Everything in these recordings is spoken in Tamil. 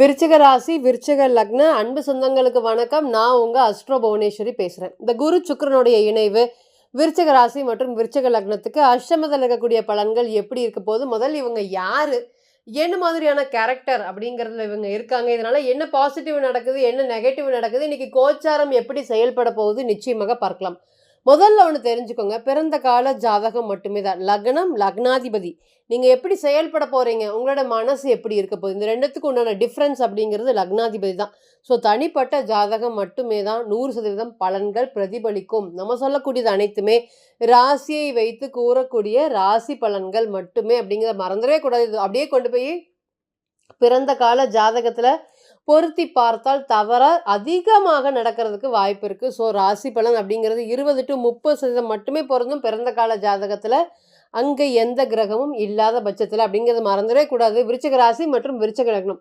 விருச்சிக ராசி, விருச்சிக லக்ன அன்பு சொந்தங்களுக்கு வணக்கம். நான் உங்க அஸ்ட்ரோ புவனேஸ்வரி பேசுறேன். இந்த குரு சுக்கிரனுடைய இணைவு விருச்சிக ராசி மற்றும் விருச்சிக லக்னத்துக்கு அஷ்டமத்தில் இருக்கக்கூடிய பலன்கள் எப்படி இருக்க போது, முதல்ல இவங்க யாரு, என்ன மாதிரியான கேரக்டர் அப்படிங்கிறதுல இவங்க இருக்காங்க, இதனால என்ன பாசிட்டிவ் நடக்குது, என்ன நெகட்டிவ் நடக்குது, இன்னைக்கு கோச்சாரம் எப்படி செயல்பட போகுது நிச்சயமாக பார்க்கலாம். முதல்ல ஒன்று தெரிஞ்சுக்கோங்க, பிறந்த கால ஜாதகம் மட்டுமே தான். லக்னம், லக்னாதிபதி நீங்கள் எப்படி செயல்பட போகிறீங்க, உங்களோட மனசு எப்படி இருக்க போகுது, இந்த ரெண்டுத்துக்கு உண்டான டிஃப்ரென்ஸ் அப்படிங்கிறது லக்னாதிபதி தான். ஸோ தனிப்பட்ட ஜாதகம் மட்டுமே தான் 100% பலன்கள் பிரதிபலிக்கும். நம்ம சொல்லக்கூடியது அனைத்துமே ராசியை வைத்து கூறக்கூடிய ராசி பலன்கள் மட்டுமே அப்படிங்கிறத மறந்துடவே கூடாது. இது அப்படியே கொண்டு போய் பிறந்த கால ஜாதகத்தில் பொருத்தி பார்த்தால் தவற அதிகமாக நடக்கிறதுக்கு வாய்ப்பு இருக்குது. ஸோ ராசி பலன் அப்படிங்கிறது 20 to 30% மட்டுமே பொருந்தும் பிறந்த கால ஜாதகத்தில், அங்கே எந்த கிரகமும் இல்லாத பட்சத்தில் அப்படிங்கிறது மறந்துடவே கூடாது. விருச்சிக ராசி மற்றும் விருச்சிக லக்னம்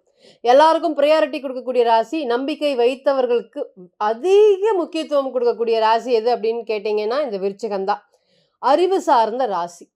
எல்லாருக்கும் ப்ரையாரிட்டி கொடுக்கக்கூடிய ராசி. நம்பிக்கை வைத்தவர்களுக்கு அதிக முக்கியத்துவம் கொடுக்கக்கூடிய ராசி எது அப்படின்னு கேட்டிங்கன்னா இந்த விருச்சிகம்தான். அறிவு சார்ந்த ராசி,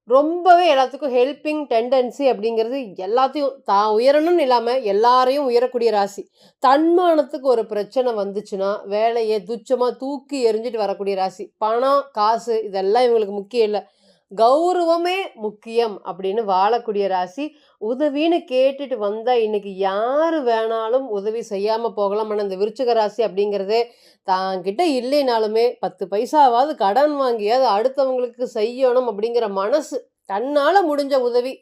ரொம்பவே எல்லாத்துக்கும் ஹெல்பிங் டெண்டன்சி அப்படிங்கிறது, எல்லாத்தையும் தான் உயரணும்னு இல்லாமல் எல்லாரையும் உயரக்கூடிய ராசி. தன்மானத்துக்கு ஒரு பிரச்சனை வந்துச்சுன்னா வேலையை துச்சமாக தூக்கி எறிஞ்சிட்டு வரக்கூடிய ராசி. பணம் காசு இதெல்லாம் இவங்களுக்கு முக்கியம் இல்லை, கௌரவமே முக்கியம் அப்படின்னு வாழக்கூடிய ராசி. உதவின்னு கேட்டுட்டு வந்தால் இன்னைக்கு யார் வேணாலும் உதவி செய்யாமல் போகலாம். ஆனால் இந்த விருச்சிக ராசி அப்படிங்கிறது தாங்கிட்ட இல்லைனாலுமே 10 பைசாவாவது கடன் வாங்கியாவது அடுத்தவங்களுக்கு செய்யணும் அப்படிங்கிற மனசு. தன்னால் முடிஞ்ச உதவி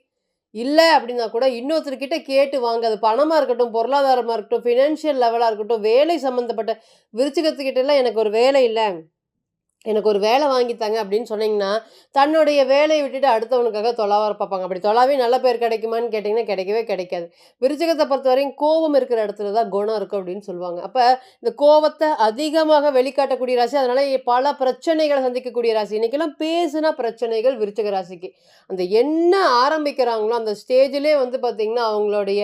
இல்லை அப்படின்னா கூட இன்னொருத்தர்கிட்ட கேட்டு வாங்க. அது பணமாக இருக்கட்டும், பொருளாதாரமாக இருக்கட்டும், ஃபினான்ஷியல் லெவலாக இருக்கட்டும், வேலை சம்மந்தப்பட்ட. விருச்சிகத்துக்கிட்ட எல்லாம் எனக்கு ஒரு வேலை இல்லை, எனக்கு ஒரு வேலை வாங்கித்தாங்க அப்படின்னு சொன்னீங்கன்னா தன்னுடைய வேலையை விட்டுட்டு அடுத்தவனுக்காக தொலாவர பார்ப்பாங்க. அப்படி தொலாவே நல்ல பேர் கிடைக்குமான்னு கேட்டிங்கன்னா கிடைக்கவே கிடைக்காது. விருச்சிகத்தை பொறுத்த வரையும் கோபம் இருக்கிற இடத்துல தான் குணம் இருக்கும் அப்படின்னு சொல்லுவாங்க. அப்போ இந்த கோபத்தை அதிகமாக வெளிக்காட்டக்கூடிய ராசி, அதனால பல பிரச்சனைகளை சந்திக்கக்கூடிய ராசி. இன்னைக்கெல்லாம் பேசுனா பிரச்சனைகள் விருச்சிக ராசிக்கு. அந்த என்ன ஆரம்பிக்கிறாங்களோ அந்த ஸ்டேஜிலே வந்து பார்த்திங்கன்னா அவங்களுடைய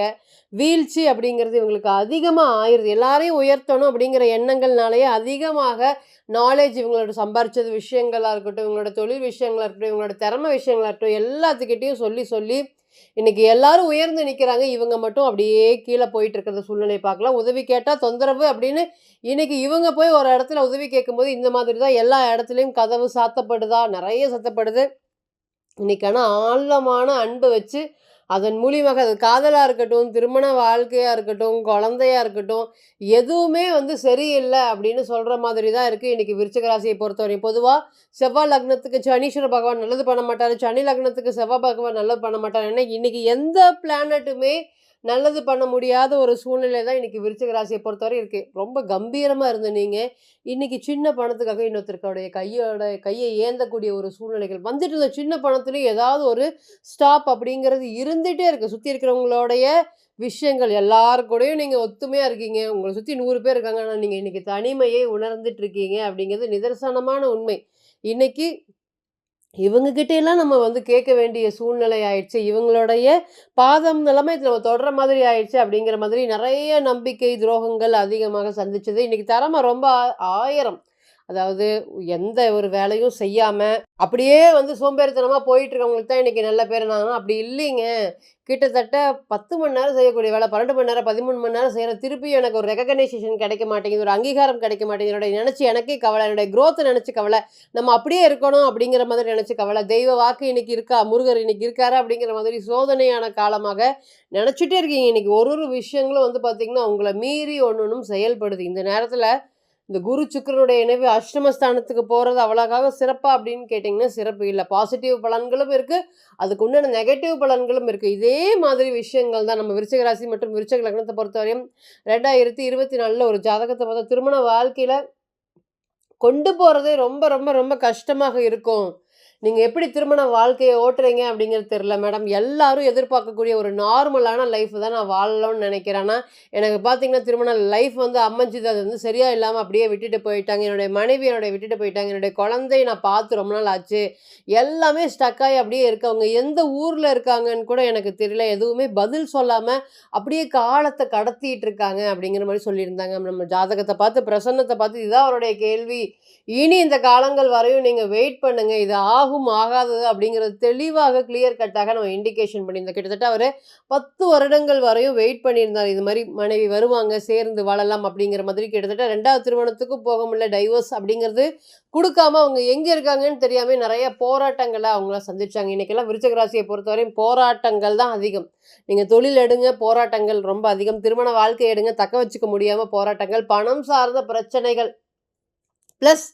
வீழ்ச்சி அப்படிங்கிறது இவங்களுக்கு அதிகமாக ஆயிடுது. எல்லாரையும் உயர்த்தணும் அப்படிங்கிற எண்ணங்கள்னாலேயே அதிகமாக நாலேஜ் இவங்களோட சம்பாரிச்சது விஷயங்களாக இருக்கட்டும், இவங்களோட தொழில் விஷயங்களாக இருக்கட்டும், இவங்களோட திறமை விஷயங்களாக இருக்கட்டும், எல்லாத்துக்கிட்டையும் சொல்லி சொல்லி இன்னைக்கு எல்லாரும் உயர்ந்து நிற்கிறாங்க. இவங்க மட்டும் அப்படியே கீழே போயிட்டு இருக்கிற சூழ்நிலை பார்க்கலாம். உதவி கேட்டால் தொந்தரவு அப்படின்னு இன்னைக்கு இவங்க போய் ஒரு இடத்துல உதவி கேட்கும்போது இந்த மாதிரி தான் எல்லா இடத்துலையும் கதவு சாத்தப்படுதா, நிறைய சத்தப்படுது. இன்னைக்கான ஆழமான அன்பு வச்சு அதன் மூலியமாக, அது காதலாக இருக்கட்டும், திருமண வாழ்க்கையாக இருக்கட்டும், குழந்தையாக இருக்கட்டும், எதுவுமே வந்து சரியில்லை அப்படின்னு சொல்கிற மாதிரி தான் இருக்குது இன்றைக்கி விருச்சிக ராசியை பொறுத்தவரை. பொதுவாக செவ்வாய் லக்னத்துக்கு சனீஸ்வர பகவான் நல்லது பண்ண மாட்டார், சனி லக்னத்துக்கு செவ்வாய் பகவான் நல்லது பண்ண மாட்டார். ஏன்னா இன்றைக்கி எந்த பிளானட்டுமே நல்லது பண்ண முடியாத ஒரு சூழ்நிலை தான் இன்றைக்கி விருச்சிக ராசியை பொறுத்தவரை இருக்குது. ரொம்ப கம்பீரமாக இருந்த நீங்கள் இன்றைக்கி சின்ன பணத்துக்காக இன்னொருத்தருக்கோடைய கையை ஏந்தக்கூடிய ஒரு சூழ்நிலைகள் வந்துட்டு, இந்த சின்ன பணத்துலேயும் ஏதாவது ஒரு ஸ்டாப் அப்படிங்கிறது இருந்துகிட்டே இருக்குது. சுற்றி இருக்கிறவங்களுடைய விஷயங்கள் எல்லாருக்கூடையும் நீங்கள் ஒத்துமையாக இருக்கீங்க, உங்களை சுற்றி 100 பேர் இருக்காங்க, ஆனால் நீங்கள் இன்றைக்கி தனிமையை உணர்ந்துட்டு இருக்கீங்க அப்படிங்கிறது நிதர்சனமான உண்மை. இன்றைக்கி இவங்ககிட்ட எல்லாம் நம்ம வந்து கேட்க வேண்டிய சூழ்நிலை ஆயிடுச்சு, இவங்களுடைய பாதம் நிலைமை நம்ம தொடர மாதிரி ஆயிடுச்சு அப்படிங்கிற மாதிரி நிறைய நம்பிக்கை துரோகங்கள் அதிகமாக சந்திச்சது. இன்னைக்கு திறமை ரொம்ப 1000, அதாவது எந்த ஒரு வேலையும் செய்யாமல் அப்படியே வந்து சோம்பேறித்தனமாக போயிட்டு இருக்கவங்களுக்கு தான் இன்றைக்கி நல்ல பேர். நான் அப்படி இல்லைங்க, கிட்டத்தட்ட 10 மணி நேரம் செய்யக்கூடிய வேலை 12 மணி நேரம் 13 மணி நேரம் செய்கிற, திருப்பி எனக்கு ஒரு ரெகக்னைசேஷன் கிடைக்க மாட்டேங்குது, ஒரு அங்கீகாரம் கிடைக்க மாட்டேங்குது, என்னோட நினச்சி எனக்கே கவலை, என்னுடைய க்ரோத்தை நினச்சி கவலை, நம்ம அப்படியே இருக்கணும் அப்படிங்கிற மாதிரி நினச்சி கவலை, தெய்வ வாக்கு இன்னைக்கு இருக்கா, முருகர் இன்னைக்கு இருக்காரு அப்படிங்கிற மாதிரி சோதனையான காலமாக நினச்சிட்டே இருக்கீங்க. இன்றைக்கி ஒரு விஷயங்களும் வந்து பார்த்திங்கன்னா உங்களை மீறி ஒன்றும் செயல்படுது. இந்த நேரத்தில் இந்த குரு சுக்கிரனுடைய இணைவு அஷ்டமஸ்தானத்துக்கு போகிறது அவ்வளோக்காக சிறப்பா அப்படின்னு கேட்டிங்கன்னா சிறப்பு இல்லை. பாசிட்டிவ் பலன்களும் இருக்குது, அதுக்கு உண்டான நெகட்டிவ் பலன்களும் இருக்குது. இதே மாதிரி விஷயங்கள் தான் நம்ம விருச்சிக ராசி மற்றும் விருச்சிக லக்னத்தை பொறுத்தவரையும் 2024 ஒரு ஜாதகத்தை பார்த்தா திருமண வாழ்க்கையில் கொண்டு போகிறதே ரொம்ப ரொம்ப ரொம்ப கஷ்டமாக இருக்கும். நீங்கள் எப்படி திருமண வாழ்க்கையை ஓட்டுறீங்க அப்படிங்கிறது தெரில மேடம். எல்லாரும் எதிர்பார்க்கக்கூடிய ஒரு நார்மலான லைஃப் தான் நான் வாழலாம்னு நினைக்கிறேன்னா, எனக்கு பார்த்தீங்கன்னா திருமண லைஃப் வந்து அமைஞ்சுது, அது வந்து சரியாக இல்லாமல் அப்படியே விட்டுட்டு போயிட்டாங்க. என்னுடைய மனைவி விட்டுட்டு போயிட்டாங்க, என்னுடைய குழந்தையை நான் பார்த்து ரொம்ப நாள் ஆச்சு, எல்லாமே ஸ்டக்காகி அப்படியே இருக்கு. அவங்க எந்த ஊரில் இருக்காங்கன்னு கூட எனக்கு தெரியல, எதுவுமே பதில் சொல்லாமல் அப்படியே காலத்தை கடத்திட்டு இருக்காங்க அப்படிங்கிற மாதிரி சொல்லியிருந்தாங்க. நம்ம ஜாதகத்தை பார்த்து பிரசன்னத்தை பார்த்து இதுதான் அவருடைய கேள்வி, இனி இந்த காலங்கள் வரையும் நீங்கள் வெயிட் பண்ணுங்கள், இது ஆகும் ஆகாதது அப்படிங்கிறது தெளிவாக கிளியர் கட்டாக நம்ம இண்டிகேஷன் பண்ணியிருந்தோம். கிட்டத்தட்ட அவர் 10 வருடங்கள் வரையும் வெயிட் பண்ணியிருந்தார். இது மாதிரி மனைவி வருவாங்க, சேர்ந்து வாழலாம் அப்படிங்கிற மாதிரி. கிட்டத்தட்ட 2வது திருமணத்துக்கும் போக முடியல. டைவர்ஸ் அப்படிங்கிறது குடுக்காம அவங்க எங்க இருக்காங்கன்னு தெரியாம நெறைய போராட்டங்கள அவங்கலாம் சந்திச்சாங்க. இன்னைக்கெல்லாம் விருச்சிக ராசிய பொறுத்தவரையும் போராட்டங்கள் தான் அதிகம். நீங்க தொழில் எடுங்க, போராட்டங்கள் ரொம்ப அதிகம். திருமண வாழ்க்கை எடுங்க, தக்க வச்சுக்க முடியாம போராட்டங்கள். பணம் சார்ந்த பிரச்சனைகள் பிளஸ்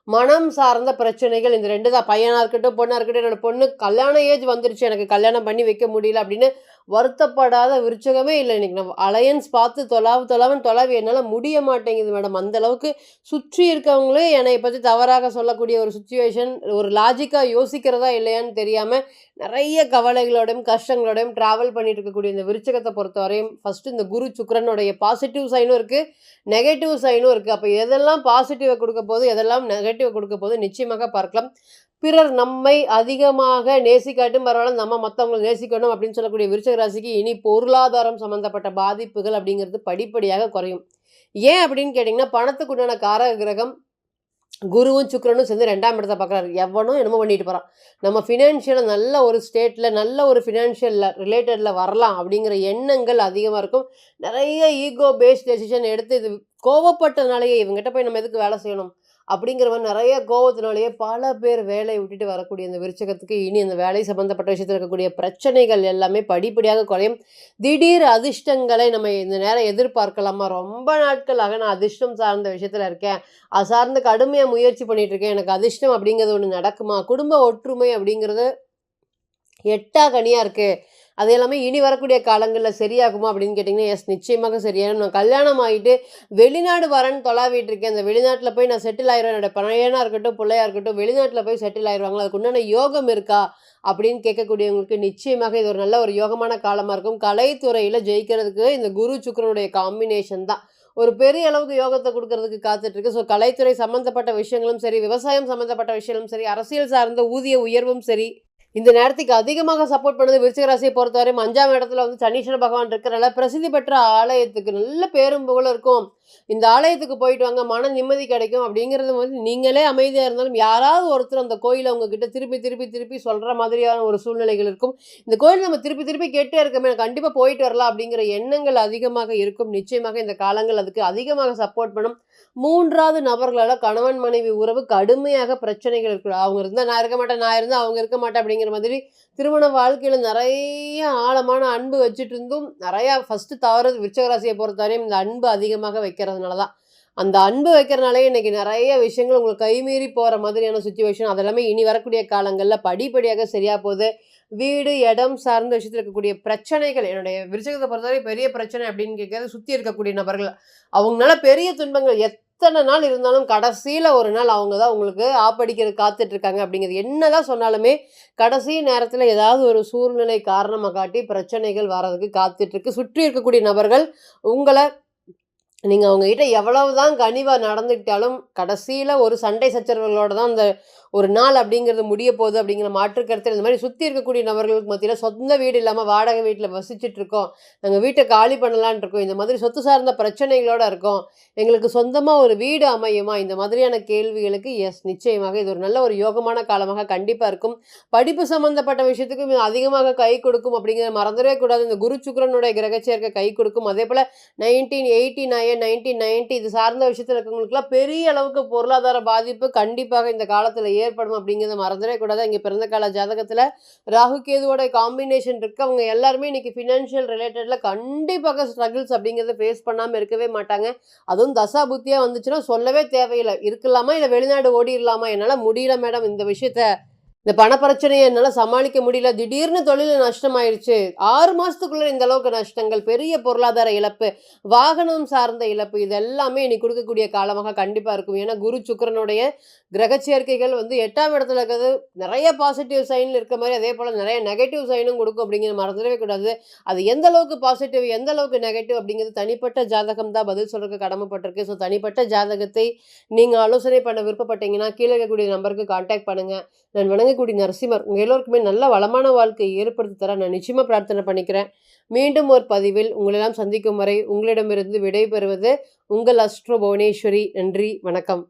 மனம் சார்ந்த பிரச்சனைகள் இந்த 2 தான். பையனா இருக்கட்டும், பொண்ணா இருக்கட்டும். என்னோட பொண்ணு கல்யாண ஏஜ் வந்துருச்சு. எனக்கு கல்யாணம் பண்ணி வைக்க முடியல அப்படின்னு வருத்தப்படாத விருச்சகமே இல்ல. இன்னைக்கு நான் அலையன்ஸ் பார்த்து தொலாவி என்னால முடிய மாட்டேங்குது மேடம். அந்த அளவுக்கு சுற்றி இருக்கவங்களே என்னைய பத்தி தவறாக சொல்லக்கூடிய ஒரு சிச்சுவேஷன். ஒரு லாஜிக்கா யோசிக்கிறதா இல்லையான்னு தெரியாம நெறைய கவலைகளோடையும், கஷ்டங்களோடையும் டிராவல் பண்ணிட்டு இருக்கக்கூடிய இந்த விருச்சகத்த பொறுத்தவரையும் ஃபர்ஸ்ட்டு இந்த குரு, சுக்கிரனுடைய பாசிட்டிவ் சைனும் இருக்கு, நெகட்டிவ் சைனும் இருக்கு. அப்ப எதெல்லாம் பாசிட்டிவ குடுக்க போது, எதெல்லாம் நெகட்டிவ் குடுக்க போது நிச்சயமாக பார்க்கலாம். பிறர் நம்மை அதிகமாக நேசிக்காட்டும் பரவாயில்ல, நம்ம மத்தவங்கள நேசிக்கணும் அப்படின்னு சொல்லக்கூடிய விருச்சிக ராசிக்கு இனி பொருளாதாரம் சம்மந்தப்பட்ட பாதிப்புகள் அப்படிங்கிறது படிப்படியாக குறையும். ஏன் அப்படின்னு கேட்டீங்கன்னா, பணத்துக்கு உண்டான காரக கிரகம் குருவும், சுக்கிரனும் சேர்ந்து 2ஆம் இடத்த பார்க்குறாரு. எவனோ என்னமோ பண்ணிட்டு போறான். நம்ம ஃபினான்ஷியலா நல்ல ஒரு ஸ்டேட்ல, நல்ல ஒரு ஃபினான்ஷியல் ரிலேட்டட்ல வரலாம் அப்படிங்கிற எண்ணங்கள் அதிகமா இருக்கும். நெறைய ஈகோ பேஸ்ட் டெசிஷன் எடுத்து இது கோவப்பட்டனாலேயே இவங்ககிட்ட போய் நம்ம எதுக்கு வேலை செய்யணும்? அப்படிங்கிற மாரி நெறைய கோவத்தினாலேயே பல பேர் வேலைய விட்டுட்டு வரக்கூடிய இந்த விருச்சகத்துக்கு இனி அந்த வேலை சம்மந்தப்பட்ட விஷயத்துல இருக்கக்கூடிய பிரச்சனைகள் எல்லாமே படிப்படியாக குறையும். திடீர் அதிர்ஷ்டங்களை நம்ம இந்த நேரம் எதிர்பார்க்கலாமா? ரொம்ப நாட்களாக நான் அதிர்ஷ்டம் சார்ந்த விஷயத்துல இருக்கேன். அது சார்ந்து கடுமையா முயற்சி பண்ணிட்டு இருக்கேன். எனக்கு அதிர்ஷ்டம் அப்படிங்கிறது ஒண்ணு நடக்குமா? குடும்ப ஒற்றுமை அப்படிங்கிறது எட்டா கனியா இருக்கு. அது எல்லாமே இனி வரக்கூடிய காலங்கள்ல சரியாகுமா அப்படின்னு கேட்டீங்கன்னா, எஸ் நிச்சயமாக சரியாகும். நான் கல்யாணம் ஆயிட்டு வெளிநாடு வரேன்னு தொலாவிட்டு இருக்கேன். அந்த வெளிநாட்டுல போய் நான் செட்டில் ஆயிருவேன். என்னோட பையனா இருக்கட்டும், புள்ளையா இருக்கட்டும், வெளிநாட்டுல போய் செட்டில் ஆயிருவாங்களா? அதுக்கு உண்டான யோகம் இருக்கா? அப்படின்னு கேட்கக்கூடியவங்களுக்கு நிச்சயமாக இது ஒரு நல்ல ஒரு யோகமான காலமா இருக்கும். கலைத்துறையில ஜெயிக்கிறதுக்கு இந்த குரு, சுக்கிரனுடைய காம்பினேஷன் தான் ஒரு பெரிய அளவுக்கு யோகத்த குடுக்கறதுக்கு காத்துட்டு இருக்கு. ஸோ கலைத்துறை சம்மந்தப்பட்ட விஷயங்களும் சரி, விவசாயம் சம்மந்தப்பட்ட விஷயங்களும் சரி, அரசியல் சார்ந்த ஊதிய உயர்வும் சரி, இந்த நேரத்துக்கு அதிகமாக சப்போர்ட் பண்ணுது விருச்சிக ராசியை பொறுத்தவரையும் 5ஆம் இடத்துல வந்து சனீஸ்வர பகவான் இருக்கிறனால பிரசித்தி பெற்ற ஆலயத்துக்கு நல்ல பேரும் புகழும் இருக்கும். இந்த ஆலயத்துக்கு போயிட்டு வாங்க, மன நிம்மதி கிடைக்கும் அப்படிங்கிறது வந்து நீங்களே அமைதியா இருந்தாலும் யாராவது ஒருத்தர் அந்த கோயில உங்ககிட்ட திருப்பி சொல்ற மாதிரியான ஒரு சூழ்நிலைகள் இருக்கும். இந்த கோயில் நம்ம திருப்பி கேட்டே இருக்கமே, கண்டிப்பா போயிட்டு வரலாம் அப்படிங்கிற எண்ணங்கள் அதிகமாக இருக்கும். நிச்சயமாக இந்த காலங்கள் அதுக்கு அதிகமாக சப்போர்ட் பண்ணும். 3வது நபர்களால கணவன் மனைவி உறவு கடுமையாக பிரச்சனைகள் இருக்கு. அவங்க இருந்தா நான் இருக்க மாட்டேன், நான் இருந்தா அவங்க இருக்க மாட்டேன் அப்படிங்கிற மாதிரி திருமண வாழ்க்கையில நெறைய ஆழமான அன்பு வச்சுட்டு இருந்தும் நெறைய ஃபர்ஸ்ட்டு தவறு விருச்சிக ராசியை பொறுத்தவரையும் இந்த அன்பு அதிகமாக வைக்கிறதுனால தான். அந்த அன்பு வைக்கிறனாலயே இன்னைக்கு நெறைய விஷயங்கள் உங்களுக்கு கைமீறி போற மாதிரியான சிச்சுவேஷன் அதெல்லாமே இனி வரக்கூடிய காலங்கள்ல படிப்படியாக சரியா போகுது. வீடு, இடம் சார்ந்த விஷயத்துல இருக்கக்கூடிய பிரச்சனைகள் என்னுடைய விருச்சிகத்தை பொறுத்தவரை பெரிய பிரச்சனை அப்படின்னு கேட்கறது சுத்தி இருக்கக்கூடிய நபர்கள். அவங்களால பெரிய துன்பங்கள் எத்தனை நாள் இருந்தாலும் கடைசியில ஒரு நாள் அவங்க தான் உங்களுக்கு ஆப்படிக்கிறது காத்துட்டு இருக்காங்க அப்படிங்கிறது என்னதான் சொன்னாலுமே கடைசி நேரத்துல ஏதாவது ஒரு சூழ்நிலை காரணமா காட்டி பிரச்சனைகள் வர்றதுக்கு காத்துட்டு இருக்கு. சுற்றி இருக்கக்கூடிய நபர்கள் உங்கள நீங்க அவங்க கிட்ட எவ்வளவுதான் கனிவா நடந்துக்கிட்டாலும், கடைசியில ஒரு சண்டை சச்சரவுகளோட தான் அந்த ஒரு நாள் அப்படிங்கிறது முடிய போகுது அப்படிங்கிற மாற்று கருத்து இந்த மாதிரி சுத்தி இருக்கக்கூடிய நபர்களுக்கு மத்தியில சொந்த வீடு இல்லாம வாடகை வீட்ல வசிச்சுட்டு இருக்கோம். நாங்க வீட்ட காலி பண்ணலான்ட்டு இருக்கோம். இந்த மாதிரி சொத்து சார்ந்த பிரச்சனைகளோட இருக்கோம். எங்களுக்கு சொந்தமா ஒரு வீடு அமையுமா? இந்த மாதிரியான கேள்விகளுக்கு எஸ் நிச்சயமாக இது ஒரு நல்ல ஒரு யோகமான காலமாக கண்டிப்பா இருக்கும். படிப்பு சம்பந்தப்பட்ட விஷயத்துக்கு இது அதிகமாக கை கொடுக்கும் அப்படிங்கிறத மறந்துடவே கூடாது. இந்த குரு, சுக்கிரனுடைய கிரக சேர்க்கை கை கொடுக்கும். அதேபோல 1989, 1990 இது சார்ந்த விஷயத்துல இருக்கவங்களுக்குலாம் பெரிய அளவுக்கு பொருளாதார பாதிப்பு கண்டிப்பாக இந்த காலத்துல ஏற்படும் அப்படிங்கிறத மறந்துடவே கூடாது. இங்க பிறந்த கால ஜாதகத்துல ராகு கேதுவோட காம்பினேஷன் இருக்கு. அவங்க எல்லாருமே இன்னைக்கு ஃபினான்ஷியல் ரிலேட்டட்ல கண்டிப்பாக ஸ்ட்ரகிள்ஸ் அப்படிங்கிறத ஃபேஸ் பண்ணாம இருக்கவே மாட்டாங்க. அதுவும் தசா புத்தியா வந்துச்சுன்னா சொல்லவே தேவையில்லை. இருக்கலாமா இல்ல வெளிநாடு ஓடிரலாமா? என்னால முடியல மேடம் இந்த விஷயத்த. இந்த பண பிரச்சனைய என்னால சமாளிக்க முடியல. திடீர்னு தொழில்ல நஷ்டமாயிருச்சு. 6 மாசத்துக்குள்ள இந்த அளவுக்கு நஷ்டங்கள், பெரிய பொருளாதார இழப்பு, வாகனம் சார்ந்த இழப்பு இது எல்லாமே இனி குடுக்கக்கூடிய காலமாக கண்டிப்பா இருக்கும். ஏன்னா குரு, சுக்கிரனுடைய கிரக சேர்க்கைகள் வந்து 8ஆம் இடத்துல இருக்கிறது நெறைய பாசிட்டிவ் சைன்ல இருக்க மாரி, அதே போல நெறைய நெகட்டிவ் சைனும் குடுக்கும் அப்படிங்கிறத மறந்துடவே கூடாது. அது எந்த அளவுக்கு பாசிட்டிவ், எந்த அளவுக்கு நெகட்டிவ் அப்படிங்கிறது தனிப்பட்ட ஜாதகம் தான் பதில் சொல்றதுக்கு கடமைப்பட்டிருக்கு. ஸோ தனிப்பட்ட ஜாதகத்தை நீங்க ஆலோசனை பண்ண விருப்பப்பட்டீங்கன்னா, கீழ இருக்கக்கூடிய நம்பருக்கு கான்டாக்ட் பண்ணுங்க. நான் வணங்கக்கூடிய நரசிம்மர் உங்க எல்லோருக்குமே நல்ல வளமான வாழ்க்கையை ஏற்படுத்தி தர நான் நிச்சயமா பிரார்த்தனை பண்ணிக்கிறேன். மீண்டும் ஒரு பதிவில் உங்களெல்லாம் சந்திக்கும் வரை உங்களிடமிருந்து விடை பெறுவது உங்கள் அஸ்ட்ரோ புவனேஸ்வரி. நன்றி, வணக்கம்.